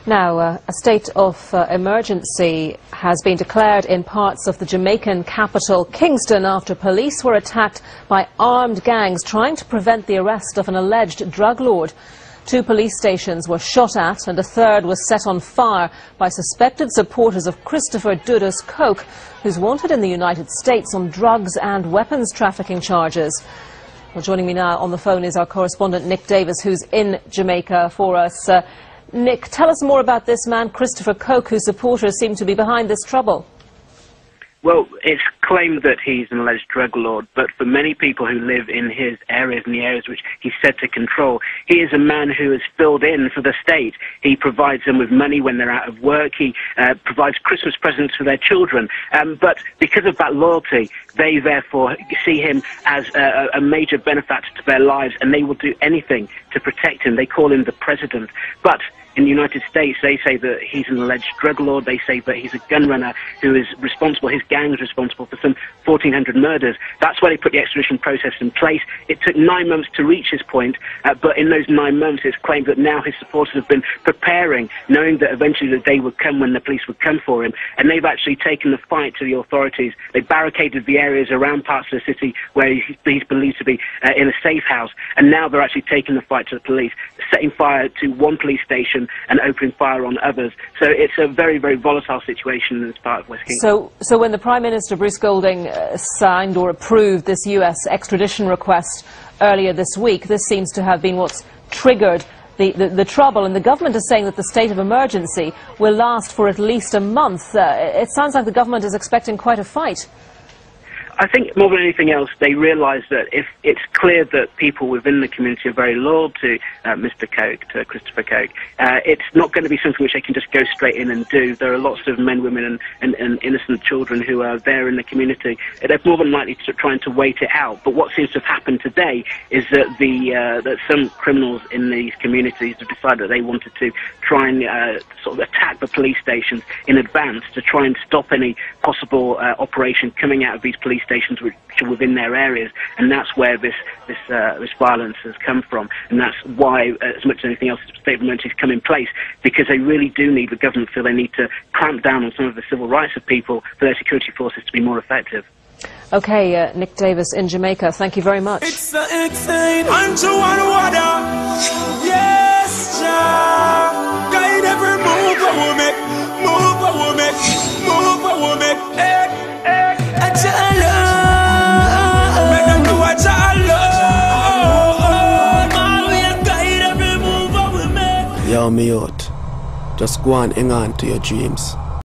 Now, a state of emergency has been declared in parts of the Jamaican capital, Kingston, after police were attacked by armed gangs trying to prevent the arrest of an alleged drug lord. 2 police stations were shot at and a third was set on fire by suspected supporters of Christopher Duda's Coke, who's wanted in the United States on drugs and weapons trafficking charges. Well, joining me now on the phone is our correspondent Nick Davis, who's in Jamaica for us. Nick, tell us more about this man, Christopher Coke, whose supporters seem to be behind this trouble. Well, it's claimed that he's an alleged drug lord, but for many people who live in his areas and the areas which he's said to control, he is a man who has filled in for the state. He provides them with money when they're out of work. He provides Christmas presents for their children. But because of that loyalty, they therefore see him as a major benefactor to their lives, and they will do anything to protect him. They call him the president. But in the United States, they say that he's an alleged drug lord. They say that he's a gun runner who is responsible, his gang is responsible for some 1,400 murders. That's why they put the extradition process in place. It took 9 months to reach this point, but in those 9 months, it's claimed that now his supporters have been preparing, knowing that eventually the day would come when the police would come for him, and they've actually taken the fight to the authorities. They barricaded the areas around parts of the city where he's believed to be in a safe house, and now they're actually taking the fight to the police, setting fire to one police station and opening fire on others. So it's a very, very volatile situation in this part of West Kingston. So when the Prime Minister, Bruce Golding, signed or approved this US extradition request earlier this week, this seems to have been what's triggered the trouble, and the government is saying that the state of emergency will last for at least a month. It sounds like the government is expecting quite a fight. I think more than anything else, they realise that if it's clear that people within the community are very loyal to Mr. Coke, to Christopher Coke, it's not going to be something which they can just go straight in and do. There are lots of men, women and innocent children who are there in the community. They're more than likely trying to wait it out. But what seems to have happened today is that that some criminals in these communities have decided that they wanted to try and sort of attack the police stations in advance to try and stop any possible operation coming out of these police stations which are within their areas, and that's where this violence has come from, and that's why, as much as anything else, the state of emergency has come in place, because they really do need, the government feel they need to clamp down on some of the civil rights of people for their security forces to be more effective. Okay, Nick Davis in Jamaica, thank you very much. It's insane. Yes, guide every move I will make, move I will make, move I will make. Yo, me out. Just go and hang on to your dreams.